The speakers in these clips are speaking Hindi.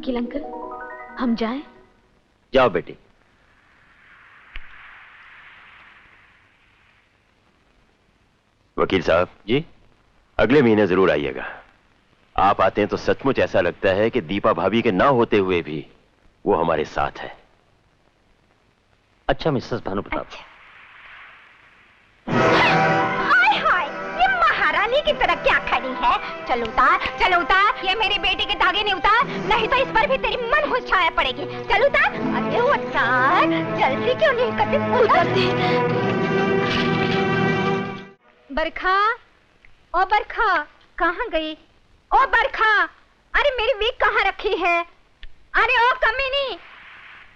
वकील अंकल, हम जाएं? जाओ बेटी। वकील साहब जी, अगले महीने जरूर आइएगा। आप आते हैं तो सचमुच ऐसा लगता है कि दीपा भाभी के ना होते हुए भी वो हमारे साथ है। अच्छा मिसेस भानु प्रताप। अच्छा। हाय हाय, ये महारानी की तरह क्या खड़ी है? चल उतार, ये मेरी बेटी के धागे नहीं उतार, नहीं तो इस पर भी तेरी मनहूस छाया पड़ेगी। चल उतार, अरे उतार, जल्दी क्यों नहीं करती? उतारती। बरखा, ओ बरखा, कहाँ गई? ओ बरखा, अरे मेरी वीक कहाँ रखी है? अरे ओ कमीनी,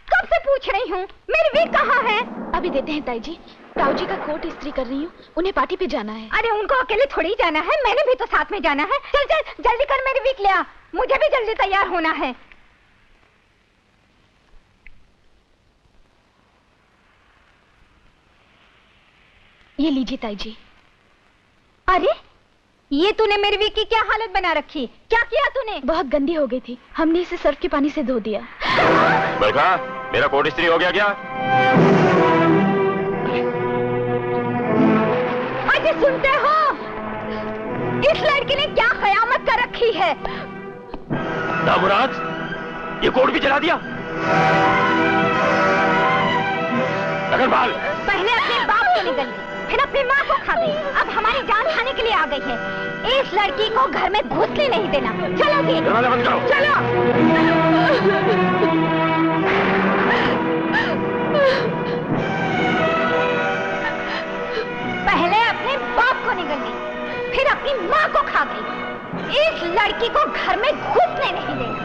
कब से पूछ रही हूँ, मेरी वीक कहाँ है? अभी देते हैं ताई जी। ताऊ जी का कोट इस्त्री कर रही हूँ, उन्हें पार्टी पे जाना है। अरे उनको अकेले थोड़ी जाना है, मैंने भी तो साथ में जाना है। चल चल जल्दी कर, मेरी वीक ले आ, मुझे भी जल्दी तैयार होना है। ये लीजिए ताई जी। अरे ये तूने मेरी वीक की क्या हालत बना रखी? क्या किया तूने? बहुत गंदी हो गई थी, हमने इसे सर्फ के पानी से धो दिया। बरखा, मेरा कोट इस्त्री हो गया क्या? अजय सुनते हो, इस लड़की ने क्या क़यामत कर रखी है? नामुराद, ये कोट भी जला दिया। अगरवाल, पहले अपने बाप को निगल गई, फिर अपनी माँ को खा गई, अब हमारी जान खाने के लिए आ गई है। इस लड़की को घर में घुसने नहीं देना। चलो जी, दरवाजा बंद करो। चलो। पहले अपने बाप को निगल गई, फिर अपनी माँ को खा गई। इस लड़की को घर में घुसने नहीं देना।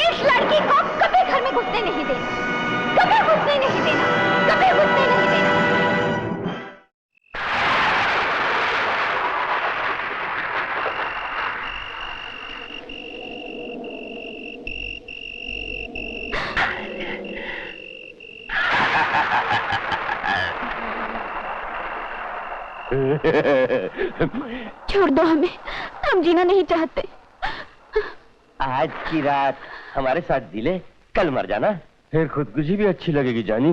इस लड़की को कभी घर में घुसने नहीं देना, कभी घुसने नहीं देना, कभी घुसने नहीं देना। छोड़ दो हमें, हम जीना नहीं चाहते। आज की रात हमारे साथ जी ले, कल मर जाना। फिर खुदकुशी भी अच्छी लगेगी जानी।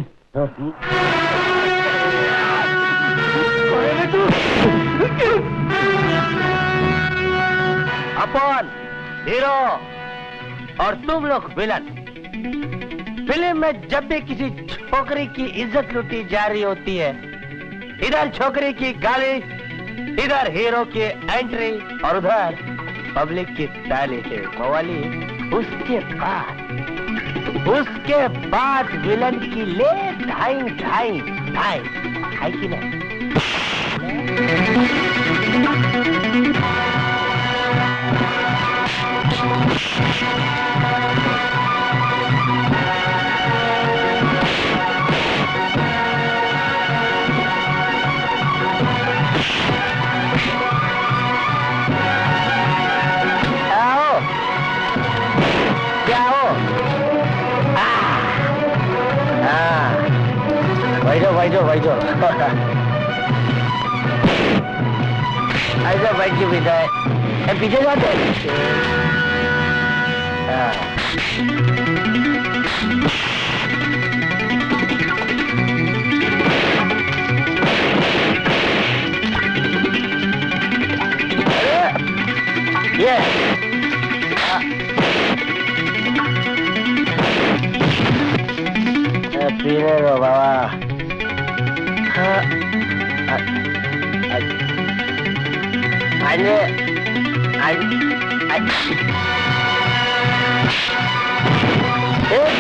अपन हीरो और तुम लोग विलन। फिल्म में जब भी किसी छोकरी की इज्जत लूटी जा रही होती है, इधर छोकरी की गाली, इधर हीरो की एंट्री और उधर पब्लिक की ताली है मवाली। उसके बाद विलन की ले ढाई है कि नहीं? बैठो ऐसा बैठ के बिता है, पीछे जाते ये पीने दो बाबा।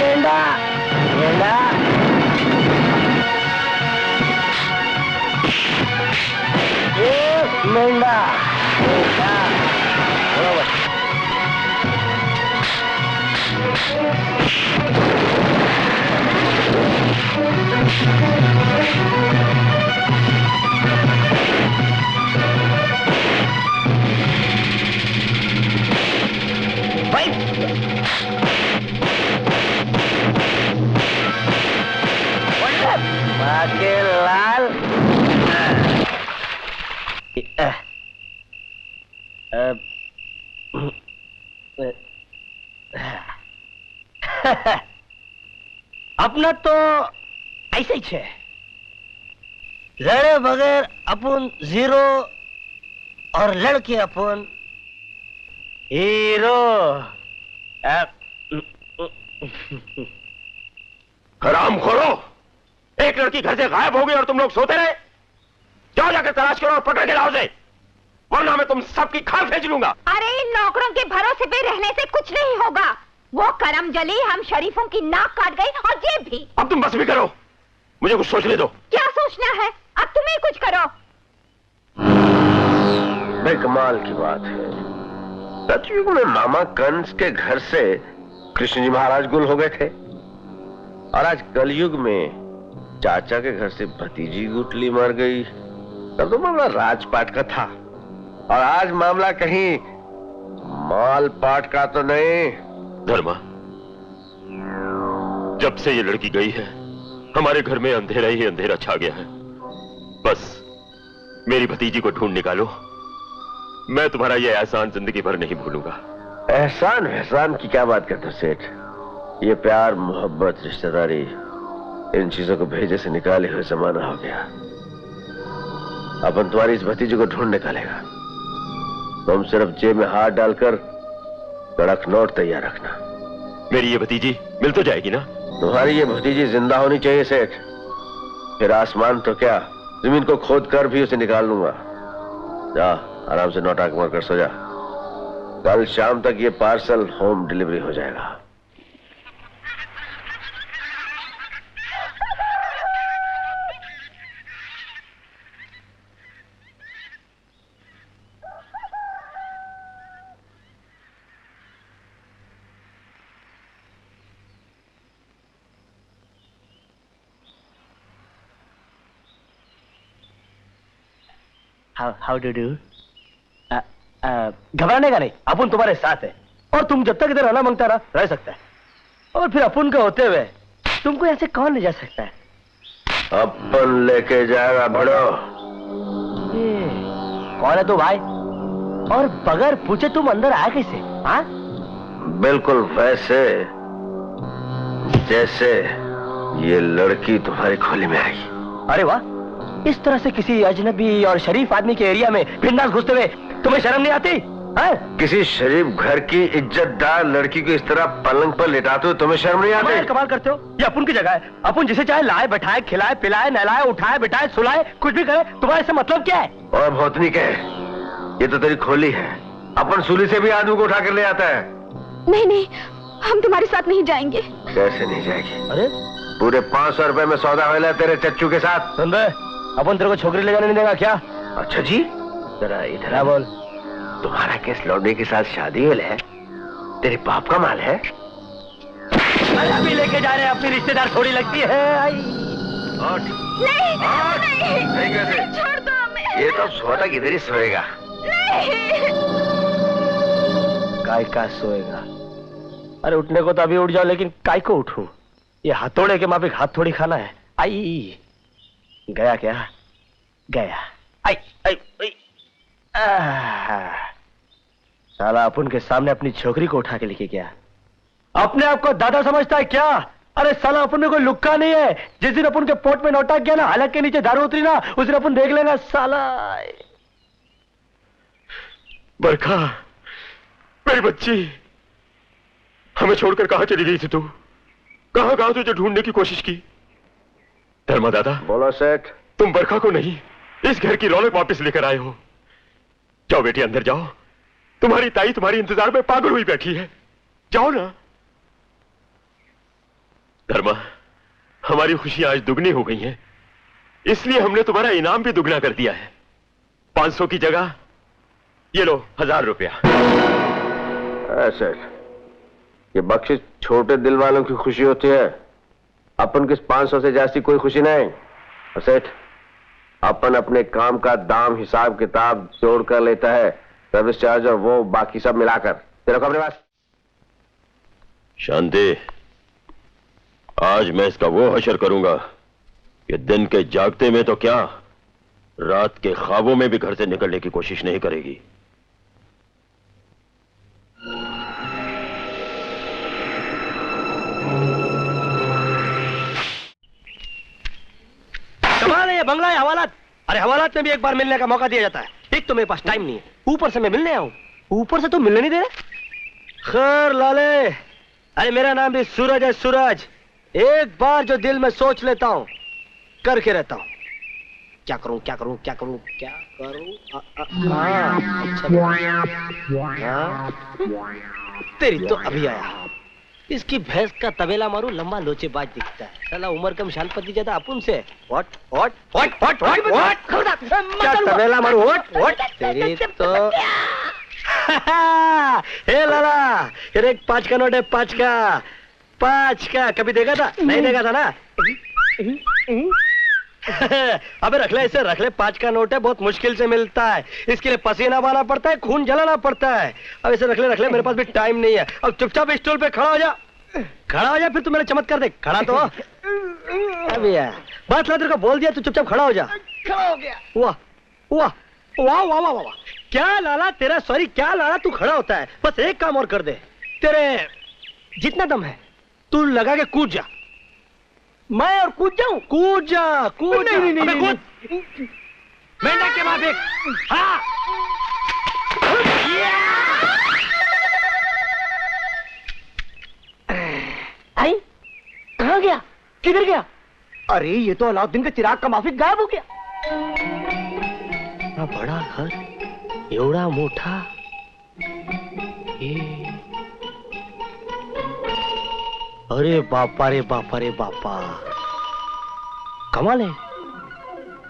गेंडा मेंढा बरोबर। लाल अपना तो ऐसे ही है, लड़े बगैर अपन जीरो और लड़के अपन हीरो। हराम खोरो, एक लड़की घर से गायब हो गई और तुम लोग सोते रहे। जाओ जाकर तलाश करो और पकड़ के लाओ उसे, वरना मैं तुम सबकी खाल फेंच लूंगा। अरे इन नौकरों के भरोसे पे रहने से कुछ नहीं होगा। वो करम जली हम शरीफों की नाक काट गई और ये भी। अब तुम बस भी करो, मुझे कुछ सोचने दो। क्या सोचना है, अब तुम्हें कुछ करो। बेकमाल की बात है, सतयुग में मामा कंस के घर से कृष्ण जी महाराज गुल हो गए थे, और आज कलयुग में चाचा के घर से भतीजी गुटली मर गई। तब तो मामला राजपाट का था, और आज मामला कहीं मालपाट का तो नहीं। धर्मा, जब से ये लड़की गई है हमारे घर में अंधेरा ही अंधेरा छा गया है। बस मेरी भतीजी को ढूंढ निकालो, मैं तुम्हारा ये एहसान जिंदगी भर नहीं भूलूंगा। एहसान एहसान की क्या बात करते हो सेठ? ये प्यार मोहब्बत रिश्तेदारी इन चीजों को भेजे से निकाले हुए जमाना हो गया। अपन तुम्हारी इस भतीजी को ढूंढ निकालेगा। तुम सिर्फ जेब में हाथ डालकर कड़क नोट तैयार रखना। मेरी ये भतीजी मिल तो जाएगी ना? तुम्हारी ये भतीजी जिंदा होनी चाहिए सेठ, फिर आसमान तो क्या जमीन को खोद कर भी उसे निकाल लूंगा। जा आराम से नोट आंख मार कर सो जा, कल शाम तक ये पार्सल होम डिलीवरी हो जाएगा। How do do? घबराने का नहीं, अपन तुम्हारे साथ है, और तुम जब तक इधर रहना मांगता रह सकता है, और फिर अपन का होते हुए तुमको ऐसे कौन ले जा सकता है? अपन लेके जाएगा बड़ो। कौन है तू भाई, और बगैर पूछे तुम अंदर आया कैसे? हाँ, बिल्कुल वैसे जैसे ये लड़की तुम्हारी खोली में आई। अरे वाह, इस तरह से किसी अजनबी और शरीफ आदमी के एरिया में बिंदास घुसते हुए तुम्हें शर्म नहीं आती? किसी शरीफ घर की इज्जतदार लड़की को इस तरह पलंग पर लेटाते हो तुम्हें शर्म नहीं आती? कमाल करते हो, ये अपन की जगह है, अपन जिसे चाहे लाए बैठाए, खिलाए पिलाए, नहलाए उठाए बिठाए सुलाए, कुछ भी करे, तुम्हारे से मतलब क्या है? और भौतनी के, ये तो तेरी खोली है, अपन सूली से भी आदमी को उठा कर ले आता है। नहीं नहीं, हम तुम्हारे साथ नहीं जाएंगे। कैसे नहीं जाएगी? अरे पूरे 500 रुपए में सौदा हुआ तेरे चच्चू के साथ। सुन बे, अपन तेरे को छोकरी ले जाने नहीं देगा क्या? अच्छा जी, जरा इधर बोल। तुम्हारा किस लौंडे के साथ शादी है? तेरे बाप का माल है? अभी लेके जा रहे हैं, अपनी रिश्तेदार थोड़ी लगती है। नहीं, नहीं, कैसे? छोड़ दो हमें। ये तो सोता किधर ही सोएगा। काय का सोएगा? अरे उठने को तो अभी उठ जाओ, लेकिन काय को उठूं? ये हथौड़े के माफिक हाथ थोड़ी खाना है। आई गया क्या? गया। आई आई आई। साला अपन के सामने अपनी छोकरी को उठा के लेके गया। अपने आप को दादा समझता है क्या? अरे साला अपन में कोई लुक्का नहीं है। जिस दिन अपन के पोट में नोटा गया ना, हलक के नीचे दारू उतरी ना, उस दिन अपन देख लेना साला। बरखा, मेरी बच्ची, हमें छोड़कर कहां चली गई थी तू? कहां तुझे ढूंढने की कोशिश की? धर्मा दादा, बोलो सेठ। तुम बरखा को नहीं, इस घर की रौनक वापस लेकर आए हो। जाओ बेटी, अंदर जाओ, तुम्हारी ताई तुम्हारी इंतजार में पागल हुई बैठी है, जाओ ना। धर्मा, हमारी खुशियां आज दुगनी हो गई हैं, इसलिए हमने तुम्हारा इनाम भी दुगना कर दिया है। 500 की जगह ये लो 1000 रुपया। सेठ, ये बख्शिश छोटे दिल वालों की खुशी होती है, अपन किस 500 से जास्ती कोई खुशी नहीं। सेठ, अपन अपने काम का दाम हिसाब किताब जोड़ कर लेता है, सर्विस चार्ज और वो बाकी सब मिलाकर। तेरे को अपने पास। शांति, आज मैं इसका वो हशर करूंगा कि दिन के जागते में तो क्या, रात के ख्वाबों में भी घर से निकलने की कोशिश नहीं करेगी। बंगला है हवालात। अरे हवालात में भी एक बार मिलने का मौका दिया जाता है। एक तो मेरे पास टाइम नहीं है, ऊपर से मैं मिलने आऊं, ऊपर से तो मिलने नहीं दे रहे। खैर लाले, अरे मेरा नाम भी सूरज है, सूरज। एक बार जो दिल में सोच लेता हूं करके रहता हूं। क्या करूं क्या करूं क्या करूं क्या करूं? अच्छा तेरी तो अभी आया। इसकी भैंस का तबेला मारू, लंबा लोचेबाज दिखता है, साला उम्र कम शालपति ज्यादा अपुन से। What what what what what what क्या तबेला मारू? व्हाट व्हाट तेरी तो हे लाला, ये 5 का नोट है, 5 का, 5 का। कभी देखा था? नहीं देखा था ना। अबे रख ले इसे, रख ले। 5 का नोट है, बहुत मुश्किल से मिलता है, इसके लिए पसीना बहाना पड़ता है, खून जलाना पड़ता है। अब इसे रख ले, रख ले, मेरे पास भी टाइम नहीं है। अब चुपचाप स्टूल पे खड़ा हो जा, खड़ा हो जा, फिर तू मेरा चमत्कार देख। खड़ा तो अभी यार बात तेरे को बोल दिया, तू चुपचाप खड़ा हो जा। खड़ा हो गया। वाह वाह वाह वाह वाह वाह, क्या लाला तेरा, सॉरी क्या लाला तू खड़ा होता है? बस एक काम और कर दे, तेरे जितना दम है तू लगा के कूद जा। मैं और कूद जाऊं? कूद जा, कूद। नहीं नहीं नहीं कूद। मेंढक के माफिक। हाँ आई, कहाँ गया? किधर गया? अरे ये तो अलाउद्दीन का चिराग का माफिक गायब हो गया। बड़ा घर, एवढा मोठा, अरे बापा रे बापा रे बापा, कमाल है।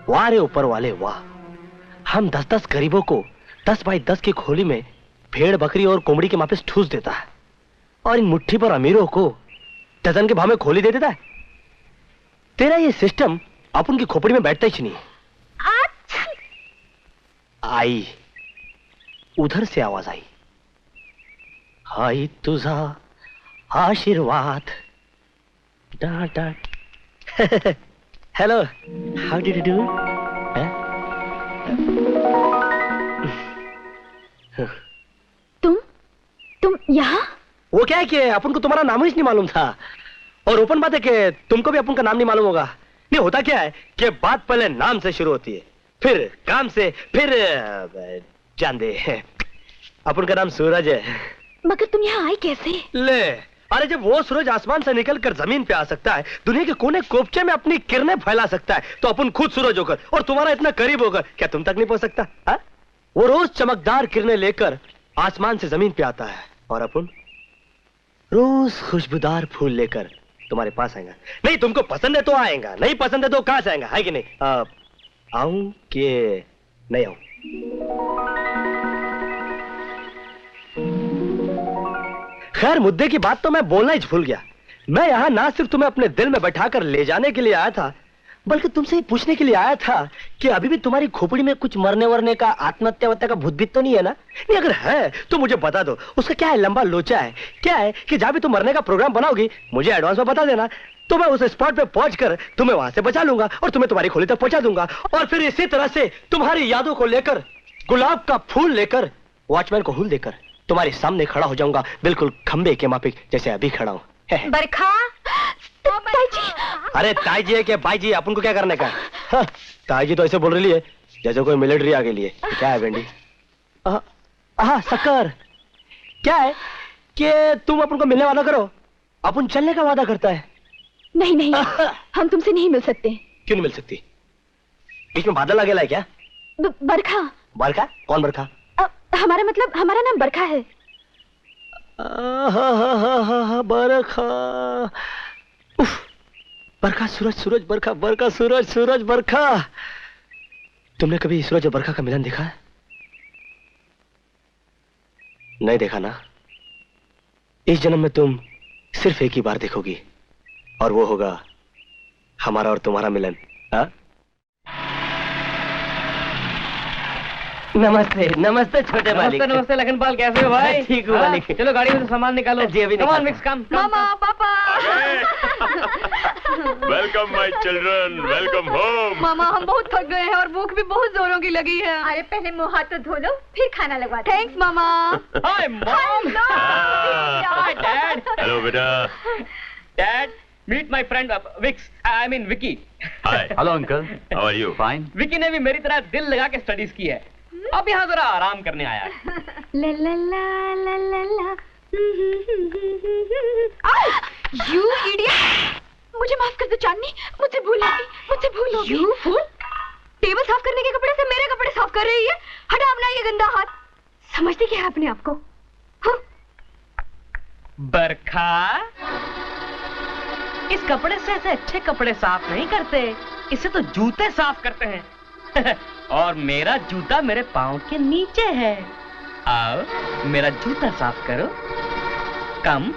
वाह रे ऊपर वाले वाह। हम 10-10 गरीबों को 10 बाई 10 की खोली में भेड़ बकरी और कोमड़ी के मापे ठूस देता है, और इन मुट्ठी पर अमीरों को डजन के भाव में खोली दे देता है। तेरा ये सिस्टम अपन की खोपड़ी में बैठता ही नहीं। आई, उधर से आवाज आई, हाय तुझा आशीर्वाद। डांट डांट। Hello, how did you do? तुम यहाँ? वो क्या है कि अपन को तुम्हारा नाम ही नहीं मालूम था, और ओपन बात है कि तुमको भी अपन का नाम नहीं मालूम होगा। नहीं, होता क्या है कि बात पहले नाम से शुरू होती है, फिर काम से, फिर जान दे। अपन का नाम सूरज है। मगर तुम यहाँ आए कैसे? ले, अरे जब वो सूरज आसमान से निकलकर जमीन पे आ सकता है, दुनिया के कोने कोपचे में अपनी किरणें फैला सकता है, तो अपन खुद सूरज होकर और तुम्हारा इतना करीब होकर क्या तुम तक नहीं पहुंच सकता? हा? वो रोज चमकदार किरणें लेकर आसमान से जमीन पे आता है, और अपन रोज खुशबूदार फूल लेकर तुम्हारे पास आएगा। नहीं तुमको पसंद है तो आएगा, नहीं पसंद है तो कहां से आएगा, है कि नहीं? आऊं कि नहीं आऊं? खैर मुद्दे की बात तो मैं बोलना ही भूल गया। मैं यहां ना सिर्फ तुम्हें अपने दिल में बैठाकर ले जाने के लिए आया था, बल्कि तुमसे ही पूछने के लिए आया था कि अभी भी तुम्हारी खोपड़ी में कुछ मरने वरने का, आत्महत्या वत्या का भूत भीत तो नहीं है ना? नहीं, अगर है तो मुझे बता दो। उसका क्या है, लंबा लोचा है? क्या है कि जहां भी तुम मरने का प्रोग्राम बनाओगी मुझे एडवांस में बता देना, तो मैं उस स्पॉट पे पहुंचकर तुम्हें वहां से बचा लूंगा और तुम्हें तुम्हारी खोली तक पहुंचा दूंगा, और फिर इसी तरह से तुम्हारी यादों को लेकर, गुलाब का फूल लेकर, वॉचमैन को हुल देकर तुम्हारे सामने खड़ा हो जाऊंगा, बिल्कुल खंबे के माफिक जैसे अभी खड़ा हूं। बरखा, ताईजी। अरे ताईजी है क्या बाईजी, अपन को क्या करने का? हाँ, ताईजी तो ऐसे बोल रही है जैसे कोई मिलिट्री आगे लिए। क्या है बेंडी? शक्कर, क्या है कि तुम अपन को मिलने वादा करो, अपन चलने का वादा करता है। नहीं नहीं, हम तुमसे नहीं मिल सकते। क्यों नहीं मिल सकती? बीच में बादल लगेला है क्या? बरखा। बरखा? कौन बरखा? हमारा मतलब, हमारा नाम बरखा है। बरखा, बरखा सूरज, सूरज बरखा, बरखा सूरज, सूरज बरखा। तुमने कभी सूरज और बरखा का मिलन देखा है? नहीं देखा ना? इस जन्म में तुम सिर्फ एक ही बार देखोगी, और वो होगा हमारा और तुम्हारा मिलन। हाँ? नमस्ते नमस्ते छोटे मालिक। नमस्ते नमस्ते लखनपाल, कैसे हो भाई? ठीक हूँ मालिक। चलो गाड़ी में से सामान निकालो। जी अभी कम ऑन मिक्स, कम। मामा, पापा। Welcome my children, welcome home. मामा हम बहुत थक गए हैं और भूख भी बहुत जोरों की लगी है। अरे पहले मुंह हाथ तो धो लो, फिर खाना लगवा। थैंक्स मामा। Hi mom. Hi dad. Hello बेटा। Dad meet my friend Vicks, I mean Vicky. Hi. Hello uncle, how are you? Fine. Vicky ने भी मेरी तरह दिल लगा के स्टडीज की है, अब यहाँ जरा आराम करने आया है। ला ला ला ला ला ला। You idiot! मुझे माफ कर दो चांदनी, मुझसे भूल हो गई, मुझसे भूल हो गई। You fool! टेबल साफ करने के कपड़े से मेरे कपड़े साफ कर रही है। हटा अपना ये गंदा हाथ। समझती क्या है अपने आप को? हाँ? बरखा, इस कपड़े से ऐसे अच्छे कपड़े साफ नहीं करते, इससे तो जूते साफ करते हैं। और मेरा जूता मेरे पाँव के नीचे है। आओ मेरा जूता साफ करो। कम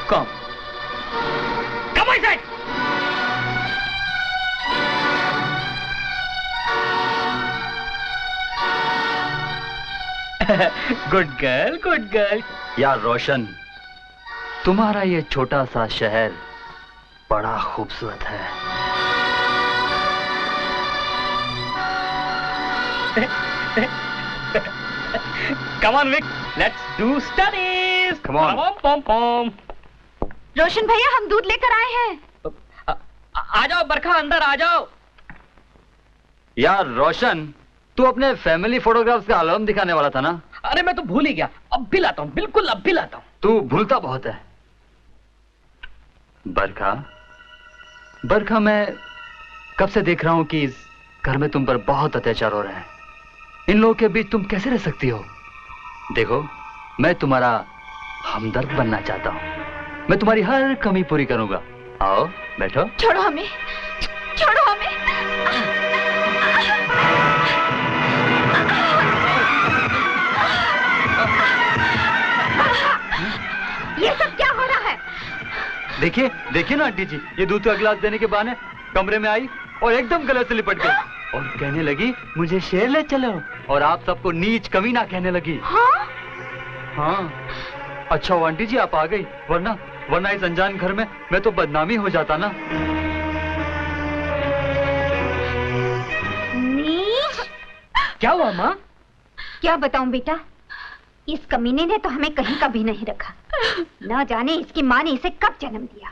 कम कम on side! Good girl, good girl. यार रोशन, तुम्हारा ये छोटा सा शहर बड़ा खूबसूरत है। Come on, Vic. Let's do studies. Come on. Pom pom. रोशन भैया, हम दूध लेकर आए हैं। आ जाओ बरखा, अंदर आ जाओ। यार रोशन, तू अपने फैमिली फोटोग्राफ्स का एल्बम दिखाने वाला था ना? अरे मैं तो भूल ही गया, अब भी लाता हूँ, बिल्कुल अब भी लाता हूँ। तू भूलता बहुत है। बरखा, बरखा, मैं कब से देख रहा हूं कि इस घर में तुम पर बहुत अत्याचार हो रहे हैं। इन लोगों के बीच तुम कैसे रह सकती हो? देखो, मैं तुम्हारा हमदर्द बनना चाहता हूं। मैं तुम्हारी हर कमी पूरी करूंगा। आओ बैठो। छोड़ो हमें, छोड़ो हमें। ये सब क्या हो रहा है? देखिए, देखिए ना आंटी जी, ये दूध का गिलास देने के बहाने कमरे में आई और एकदम गले से लिपट गई और कहने लगी मुझे शेर ले चलो, और आप सबको नीच कमीना कहने लगी। हाँ? हाँ। अच्छा वो आंटी जी आप आ गई, वरना इस अनजान घर में मैं तो बदनामी हो जाता ना। नीच! क्या हुआ माँ? क्या बताऊं बेटा, इस कमीने ने तो हमें कहीं का भी नहीं रखा। न जाने इसकी माँ ने इसे कब जन्म दिया।